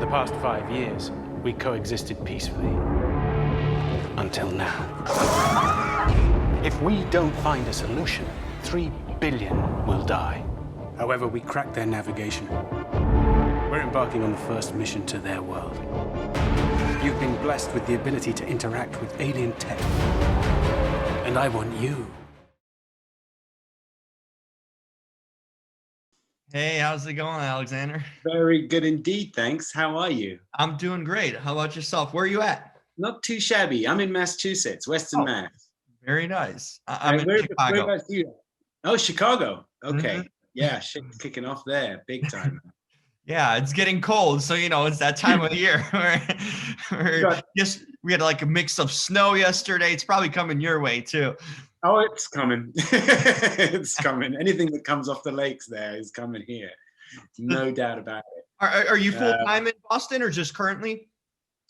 past 5 years, we coexisted peacefully. Until now. If we don't find a solution, 3 billion will die. However, we crack their navigation. We're embarking on the first mission to their world. You've been blessed with the ability to interact with alien tech. And I want you. Hey, how's it going, Alexander? Very good indeed, thanks. How are you? I'm doing great. How about yourself? Where are you at? Not too shabby. I'm in Massachusetts, Western Mass. Very nice. I'm in Chicago. Where about you? Oh, Chicago. Okay. Mm-hmm. Yeah, shit's kicking off there, big time. Yeah, it's getting cold, so it's that time of year where just we had like a mix of snow yesterday. It's probably coming your way too. Oh, it's coming. It's coming. Anything that comes off the lakes there is coming here. No doubt about it. Are you full time in Boston or just currently?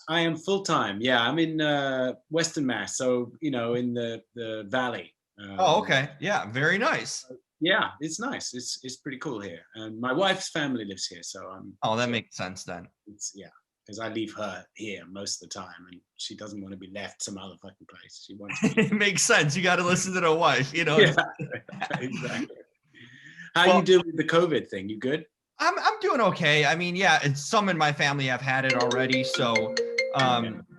I am full time. Yeah, I'm in Western Mass, so in the valley. Oh, okay. Yeah, very nice. Yeah, it's nice. It's pretty cool here, and my wife's family lives here, so I'm. Oh, that makes sense then. Because I leave her here most of the time, and she doesn't want to be left some other fucking place. She wants. It makes sense. You got to listen to the wife, Yeah, exactly. How you doing with the COVID thing? You good? I'm doing okay. I mean, yeah, it's some in my family have had it already, so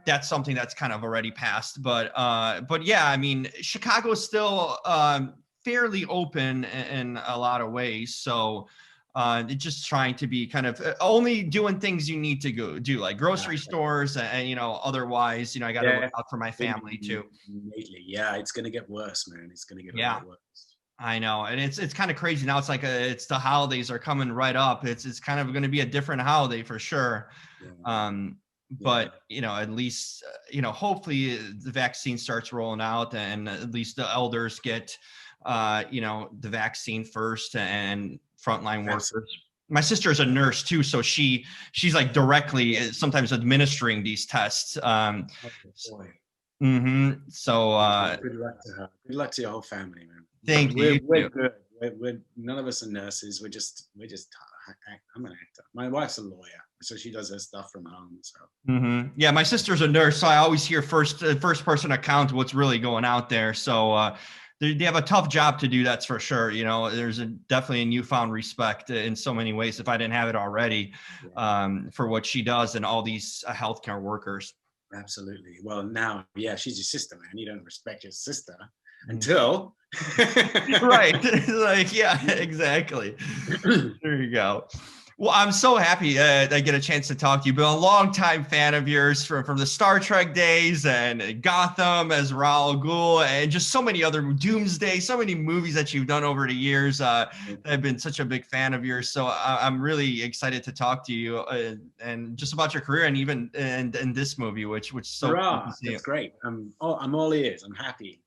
that's something that's kind of already passed. But yeah, I mean, Chicago is still fairly open in a lot of ways. So just trying to be kind of only doing things you need to go do, like grocery stores and otherwise, I got to look out for my family too. Yeah, it's gonna get worse, man. It's gonna get a lot worse. I know, and it's kind of crazy now. It's like it's the holidays are coming right up. It's kind of going to be a different holiday for sure. But at least hopefully the vaccine starts rolling out, and at least the elders get the vaccine first, and frontline workers. My sister is a nurse too, so she's like directly sometimes administering these tests. Oh, mm-hmm. So good luck to her. Good luck to your whole family, man. Thank you. We're good. We're none of us are nurses. We're just. I'm an actor. My wife's a lawyer, so she does her stuff from home. So. Yeah, my sister's a nurse, so I always hear first person account of what's really going out there. So they have a tough job to do. That's for sure. There's definitely a newfound respect in so many ways, if I didn't have it already, for what she does and all these healthcare workers. Absolutely. Well, now, she's your sister, man. You don't respect your sister until. Right. Like, yeah, exactly. There you go. Well, I'm so happy that I get a chance to talk to you. Been a longtime fan of yours from the Star Trek days, and Gotham as Ra'al Ghul, and just so many other Doomsday, so many movies that you've done over the years. I've been such a big fan of yours. So I'm really excited to talk to you and just about your career, and even in this movie, which so cool to see. That's great. I'm all ears. I'm happy.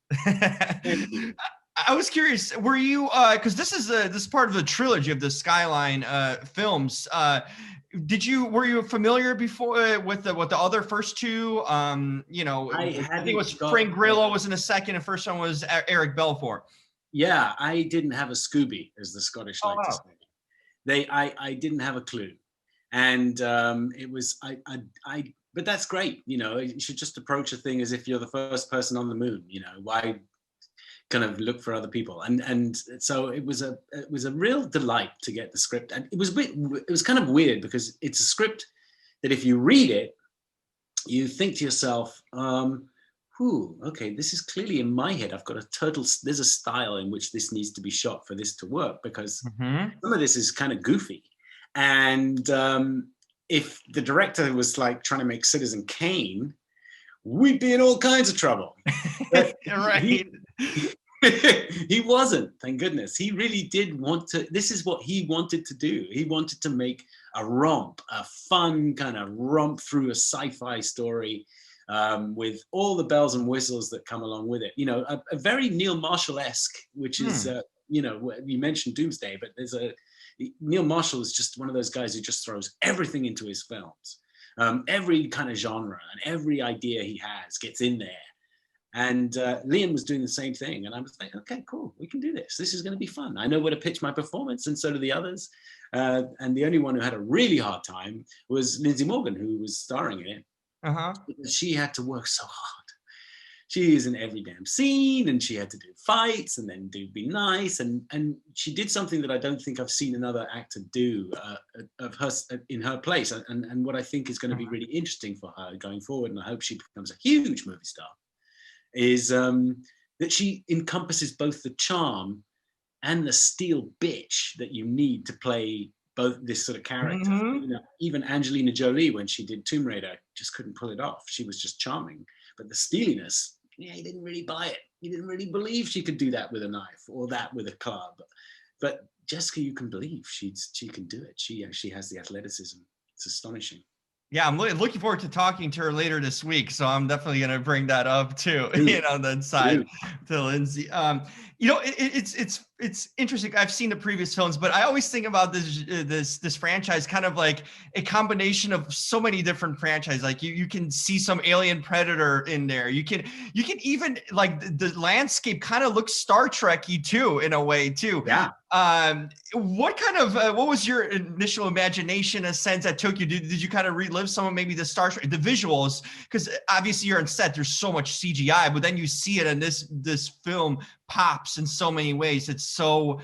I was curious, were you because this is part of the trilogy of the Skyline films. Were you familiar before with the other first two? I think it was Frank Grillo was in the second, and first one was Eric Belfour. Yeah, I didn't have a Scooby, as the Scottish like to say. I didn't have a clue, and it was but that's great. You should just approach a thing as if you're the first person on the moon. Why kind of look for other people, and so it was a real delight to get the script. And it was kind of weird because it's a script that if you read it, you think to yourself, okay, this is clearly in my head. I've got there's a style in which this needs to be shot for this to work, because some of this is kind of goofy. And if the director was like trying to make Citizen Kane, we'd be in all kinds of trouble. Right. He wasn't, thank goodness. He really did want to. This is what he wanted to do. He wanted to make a fun kind of romp through a sci-fi story with all the bells and whistles that come along with it. A very Neil Marshall-esque, which is, you mentioned Doomsday, but Neil Marshall is just one of those guys who just throws everything into his films. Every kind of genre and every idea he has gets in there. And Liam was doing the same thing. And I was like, okay, cool, we can do this. This is going to be fun. I know where to pitch my performance, and so do the others. And the only one who had a really hard time was Lindsay Morgan, who was starring in it. Because she had to work so hard. She is in every damn scene, and she had to do fights and then be nice. And she did something that I don't think I've seen another actor do of her in her place. And what I think is going to be really interesting for her going forward, and I hope she becomes a huge movie star, is that she encompasses both the charm and the steel bitch that you need to play both this sort of character. You know, even Angelina Jolie, when she did Tomb Raider, just couldn't pull it off. She was just charming. But the steeliness, yeah, he didn't really buy it. He didn't really believe she could do that with a knife or that with a club. But Jessica, you can believe she can do it. She actually has the athleticism. It's astonishing. Yeah, I'm looking forward to talking to her later this week. So I'm definitely going to bring that up too, you know, that side to Lindsay. You know, it's interesting. I've seen the previous films, but I always think about this franchise kind of like a combination of so many different franchises. Like you can see some Alien Predator in there. You can even like the landscape kind of looks Star Trek-y too, in a way too. Yeah. What was your initial imagination, a sense that took you? Did you kind of relive some of maybe the Star Trek, the visuals? Because obviously you're on set, there's so much CGI, but then you see it, and this film pops in so many ways. It's so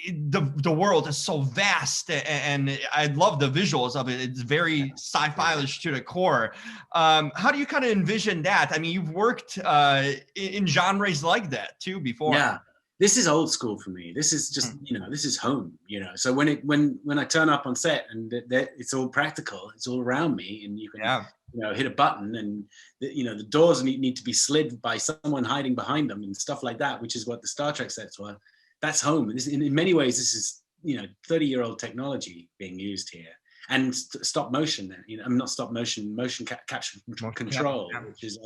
the world is so vast, and I love the visuals of it. It's very sci-fi-ish to the core. How do you kind of envision that? I mean, you've worked in genres like that too before. Yeah. This is old school for me. This is just, you know, this is home, you know. So when I turn up on set and it's all practical, it's all around me, and you can, you know, hit a button, and you know, the doors need to be slid by someone hiding behind them and stuff like that, which is what the Star Trek sets were. That's home. In many ways, this is, you know, 30-year-old technology being used here, and stop motion. You know, I'm not stop motion, motion capture control, which is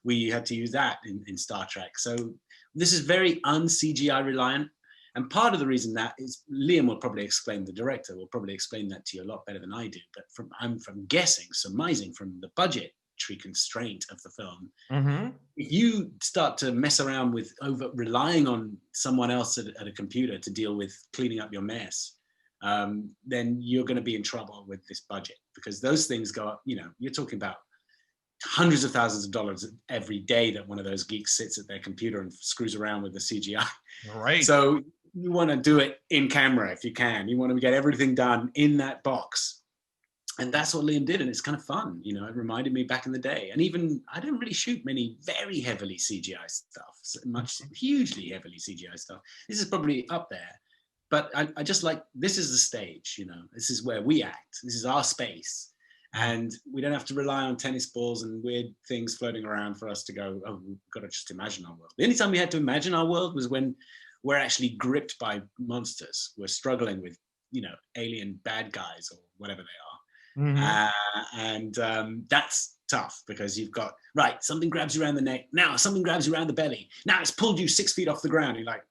we had to use that in Star Trek. So this is very un-CGI reliant. And part of the reason that is, Liam will probably explain, the director will probably explain that to you a lot better than I do. But I'm guessing, surmising from the budgetary constraint of the film, if you start to mess around with relying on someone else at a computer to deal with cleaning up your mess, then you're going to be in trouble with this budget, because those things go up, you know, you're talking about hundreds of thousands of dollars every day that one of those geeks sits at their computer and screws around with the CGI. Right. So you want to do it in camera if you can. You want to get everything done in that box. And that's what Liam did. And it's kind of fun. You know, it reminded me back in the day. And even, I didn't really shoot many very heavily CGI stuff, hugely heavily CGI stuff. This is probably up there. But I just like, this is the stage, you know, this is where we act. This is our space. And we don't have to rely on tennis balls and weird things floating around for us to go, oh, we've got to just imagine our world. The only time we had to imagine our world was when we're actually gripped by monsters. We're struggling with, you know, alien bad guys or whatever they are. And that's tough, because you've got, right, something grabs you around the neck. Now something grabs you around the belly. Now it's pulled you 6 feet off the ground. You're like,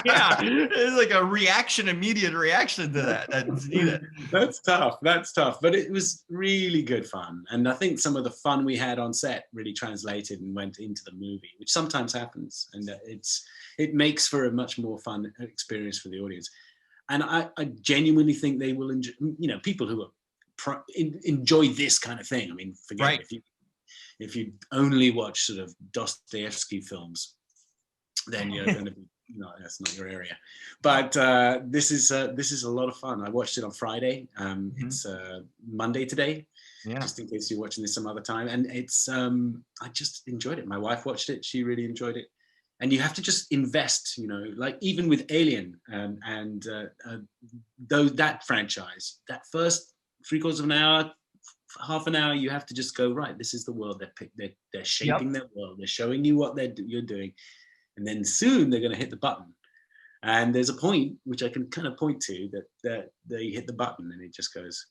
yeah, it's like a immediate reaction to that. That's needed. That's tough. But it was really good fun. And I think some of the fun we had on set really translated and went into the movie, which sometimes happens. And it makes for a much more fun experience for the audience. And I genuinely think they will enjoy, you know, people who are enjoy this kind of thing. I mean, forget it. If you only watch sort of Dostoevsky films, then you're going to be, no, that's not your area. But this is a lot of fun. I watched it on Friday. It's Monday today, just in case you're watching this some other time. And it's I just enjoyed it. My wife watched it. She really enjoyed it. And you have to just invest, you know, like even with Alien and that franchise, that first 3/4 of an hour, half an hour, you have to just go, right, this is the world they're shaping their world. They're showing you what you're doing. And then soon they're going to hit the button. And there's a point, which I can kind of point to, that they hit the button and it just goes,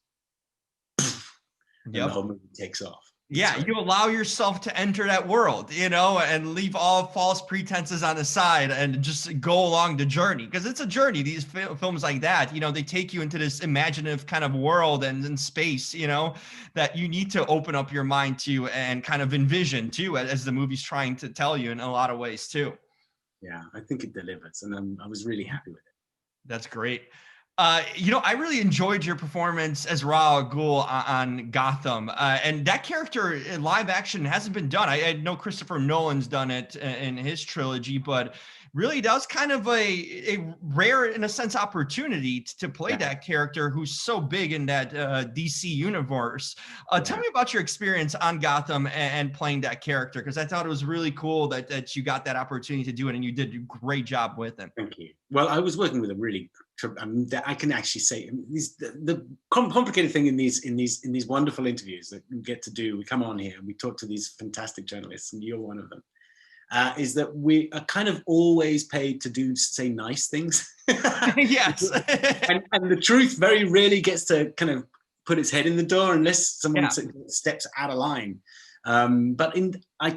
and the whole movie takes off. Yeah, you allow yourself to enter that world, you know, and leave all false pretenses on the side and just go along the journey, because it's a journey. These films like that, you know, they take you into this imaginative kind of world and in space, you know, that you need to open up your mind to and kind of envision too, as the movie's trying to tell you in a lot of ways too. Yeah, I think it delivers, and I was really happy with it. That's great. You know, I really enjoyed your performance as Ra's al Ghul on Gotham, and that character in live action hasn't been done. I know Christopher Nolan's done it in his trilogy, but really that was kind of a rare, in a sense, opportunity to play that character who's so big in that DC universe. Tell me about your experience on Gotham and playing that character, because I thought it was really cool that you got that opportunity to do it, and you did a great job with it. Thank you. Well, I was working with a really, I can actually say, the complicated thing in these wonderful interviews that we get to do, we come on here and we talk to these fantastic journalists, and you're one of them, is that we are kind of always paid to say nice things. Yes. and the truth very rarely gets to kind of put its head in the door unless someone steps out of line. But I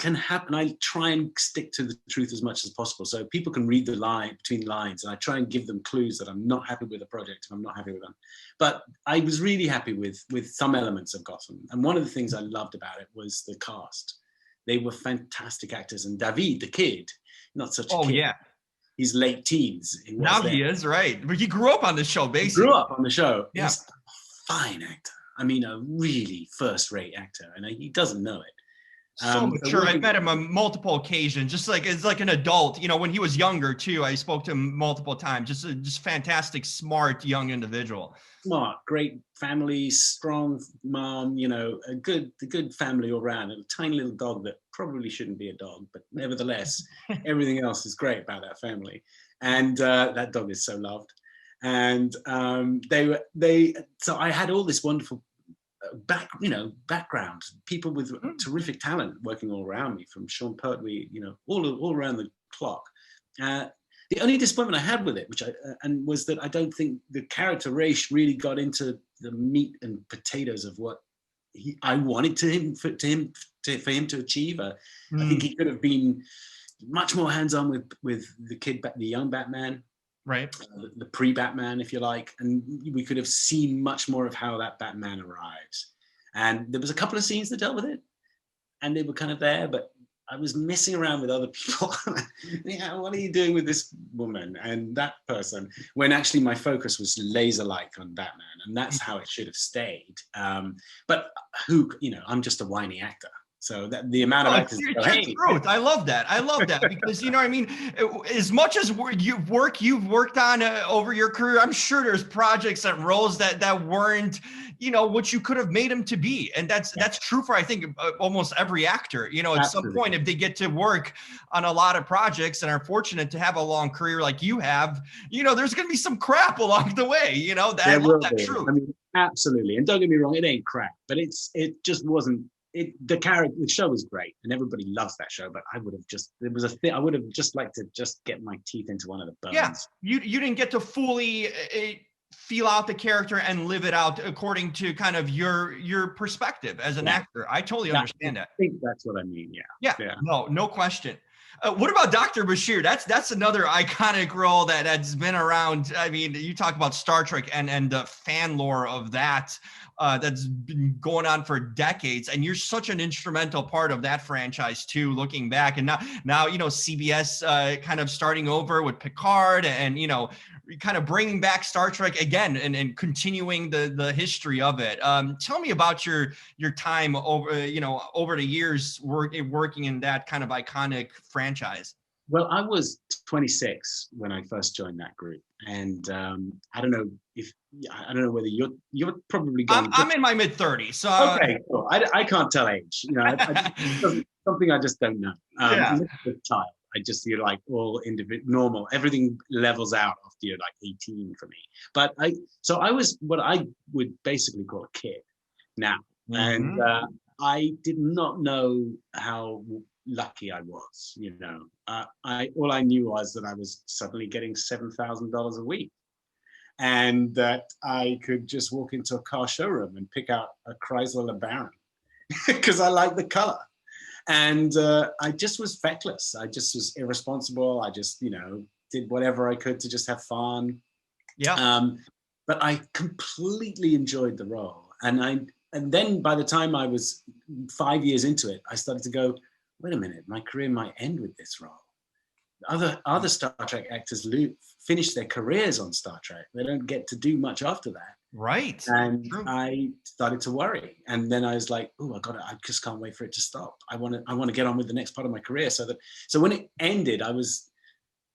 try and stick to the truth as much as possible, so people can read the line between the lines, and I try and give them clues that I'm not happy with a project and I'm not happy with them. But I was really happy with some elements of Gotham, and one of the things I loved about it was the cast. They were fantastic actors, and David, the kid, not such a kid. Yeah. He's late teens. Now he is, right. But he grew up on the show, basically. He grew up on the show. Yeah. He's a fine actor. I mean, a really first-rate actor, and he doesn't know it. So mature. I've met him on multiple occasions, just like as like an adult. You know, when he was younger too, I spoke to him multiple times. Just fantastic, smart young individual. Smart, great family, strong mom. You know, a good family all around. And a tiny little dog that probably shouldn't be a dog, but nevertheless, everything else is great about that family. And that dog is so loved. And so I had all this wonderful background, people with terrific talent working all around me, from Sean Pertwee, you know, all around the clock. The only disappointment I had with it, was that I don't think the character Ra's really got into the meat and potatoes of what I wanted for him to achieve. I think he could have been much more hands-on with the young Batman. Right. The pre-Batman, if you like, and we could have seen much more of how that Batman arrives. And there was a couple of scenes that dealt with it, and they were kind of there, but I was messing around with other people. Yeah, what are you doing with this woman and that person? When actually my focus was laser-like on Batman, and that's how it should have stayed. But I'm just a whiny actor. So that the amount of actors go, hey. I love that because, you know, I mean, as much as you've worked on over your career, I'm sure there's projects and roles that weren't, you know, what you could have made them to be. And that's true for, I think, almost every actor. You know, at some point, if they get to work on a lot of projects and are fortunate to have a long career like you have, you know, there's going to be some crap along the way, you know, that's true. I mean, absolutely. And don't get me wrong, it ain't crap, but it just wasn't. The show was great and everybody loves that show, but I would have just liked to just get my teeth into one of the bones. Yeah, you didn't get to fully feel out the character and live it out according to kind of your perspective as an actor. I totally understand that. I think that's what I mean. Yeah. No question. What about Doctor Bashir? That's another iconic role that's been around. I mean, you talk about Star Trek and the fan lore of that. That's been going on for decades, and you're such an instrumental part of that franchise too, looking back. And now you know, CBS kind of starting over with Picard, and you know, kind of bringing back Star Trek again and continuing the history of it. Tell me about your time over the years working in that kind of iconic franchise. Well, I was 26 when I first joined that group, and I don't know whether you're probably going. I'm in my mid-30s, so okay, cool. I can't tell age. You know, something I just don't know. I'm a child. I just feel like all normal. Everything levels out after you're like 18 for me. But I was what I would basically call a kid now, and I did not know how lucky I was, you know. All I knew was that I was suddenly getting $7,000 a week, and that I could just walk into a car showroom and pick out a Chrysler LeBaron because I like the color. And I just was feckless. I just was irresponsible. I just, did whatever I could to just have fun. Yeah. But I completely enjoyed the role. And then by the time I was 5 years into it, I started to go, wait a minute, my career might end with this role. Other Star Trek actors finish their careers on Star Trek. They don't get to do much after that. Right. And True. I started to worry. And then I was like, oh, I just can't wait for it to stop. I want to get on with the next part of my career. So when it ended, I was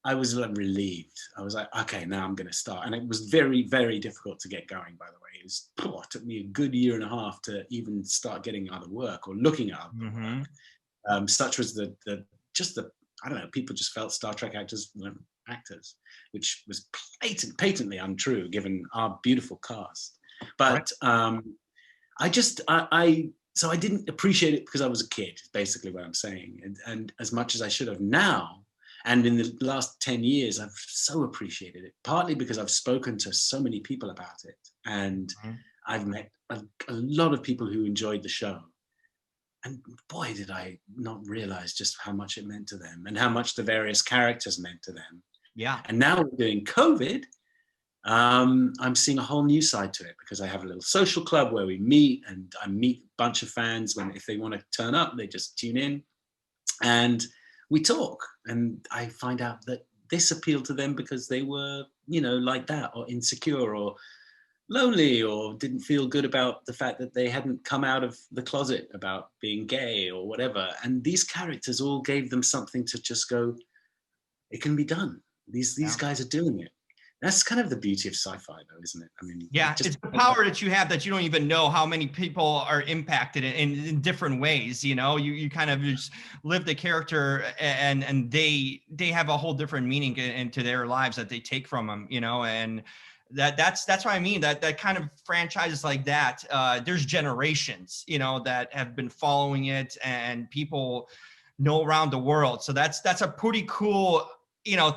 like relieved. I was like, okay, now I'm going to start. And it was very, very difficult to get going, by the way. It took me a good year and a half to even start getting other work or looking at other work. Such was the I don't know, people just felt Star Trek actors weren't actors, which was patently untrue given our beautiful cast. But I didn't appreciate it because I was a kid, is basically what I'm saying. And as much as I should have now, and in the last 10 years, I've so appreciated it, partly because I've spoken to so many people about it. And I've met a lot of people who enjoyed the show. And boy, did I not realize just how much it meant to them and how much the various characters meant to them. Yeah. And now we're doing COVID. I'm seeing a whole new side to it because I have a little social club where we meet, and I meet a bunch of fans if they want to turn up, they just tune in and we talk. And I find out that this appealed to them because they were, like that, or insecure or lonely, or didn't feel good about the fact that they hadn't come out of the closet about being gay or whatever. And these characters all gave them something to just go, it can be done. These guys are doing it. That's kind of the beauty of sci-fi, though, isn't it? I mean, it's the power that you have that you don't even know how many people are impacted in different ways. You kind of just live the character, and they have a whole different meaning into their lives that they take from them. And that's what I mean. That kind of franchises like that. There's generations, that have been following it, and people know around the world. So that's a pretty cool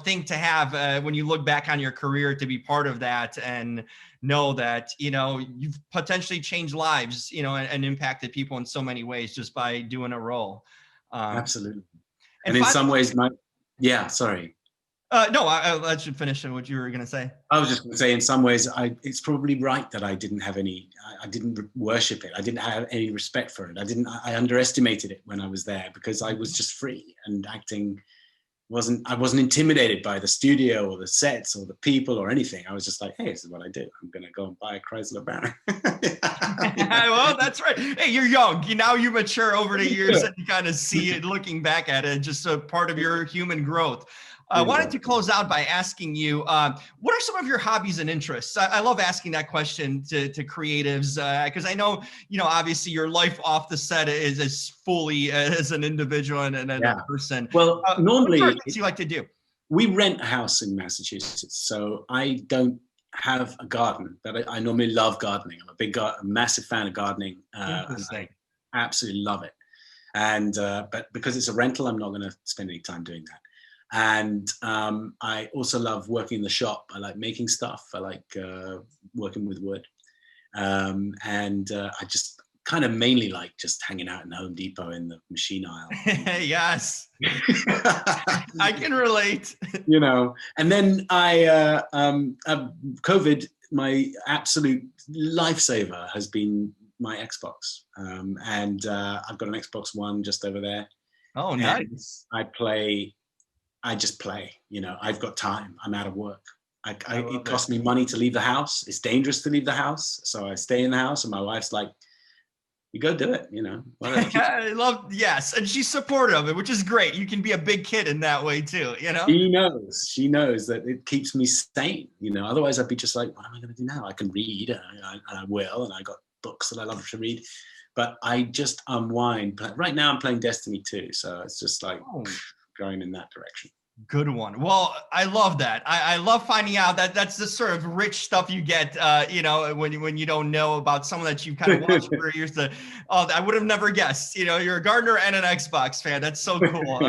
thing to have when you look back on your career, to be part of that and know that you've potentially changed lives and impacted people in so many ways just by doing a role. Absolutely. And in some ways sorry. No, I should finish on what you were going to say. I was just going to say, in some ways, it's probably right that I didn't worship it. I didn't have any respect for it. I underestimated it when I was there because I was just free, and acting I wasn't intimidated by the studio or the sets or the people or anything. I was just like, hey, this is what I do. I'm going to go and buy a Chrysler Banner. Well, that's right. Hey, you're young. Now you mature over the years and you kind of see it, looking back at it, just a part of your human growth. I wanted to close out by asking you, what are some of your hobbies and interests? I love asking that question to creatives because I know, obviously your life off the set is as fully as an individual and a person. Well, normally, what are things you like to do? We rent a house in Massachusetts, so I don't have a garden, but I normally love gardening. I'm a massive fan of gardening. And I absolutely love it. And but because it's a rental, I'm not going to spend any time doing that. And I also love working in the shop. I like making stuff. I like working with wood. And I just kind of mainly like just hanging out in Home Depot in the machine aisle. Yes. I can relate. And then COVID, my absolute lifesaver has been my Xbox. And I've got an Xbox One just over there. Oh, nice. I just play, I've got time. I'm out of work. It costs me money to leave the house. It's dangerous to leave the house. So I stay in the house, and my wife's like, you go do it, whatever. Yes. And she's supportive of it, which is great. You can be a big kid in that way too, She knows that it keeps me sane, otherwise I'd be just like, what am I going to do now? I can read, and I will, and I got books that I love to read, but I just unwind. Right now I'm playing Destiny 2. So it's just like going in that direction. Good one. Well, I love that. I love finding out that that's the sort of rich stuff you get, when you don't know about someone that you've kind of watched for years. I would have never guessed. You're a gardener and an Xbox fan. That's so cool.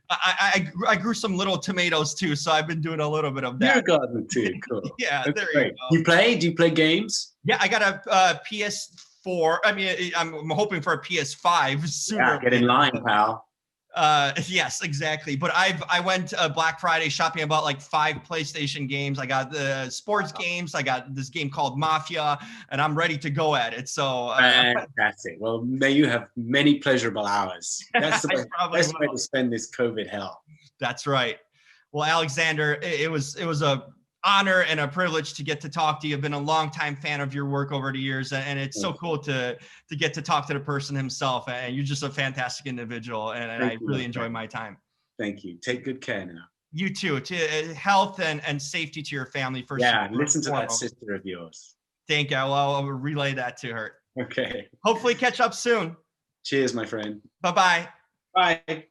I grew some little tomatoes too, so I've been doing a little bit of that. You're a gardener too. Cool. Yeah, that's there great. you go. Do you play games? Yeah, I got a PS PS4. I mean, I'm hoping for a PS5 sooner. Yeah, get in line, pal. Yes, exactly. But I went Black Friday shopping about like 5 PlayStation games. I got the sports games. I got this game called Mafia, and I'm ready to go at it. So fantastic. Well, may you have many pleasurable hours. That's the best way to spend this COVID hell. That's right. Well, Alexander, it was a honor and a privilege to get to talk to you. I've been a longtime fan of your work over the years, and it's so cool to get to talk to the person himself. And you're just a fantastic individual, and I really enjoy my time. Thank you. Take good care now. You too. Health and safety to your family first. Yeah, listen to that sister of yours. Thank you. I'll relay that to her. Okay. Hopefully catch up soon. Cheers, my friend. Bye-bye. Bye.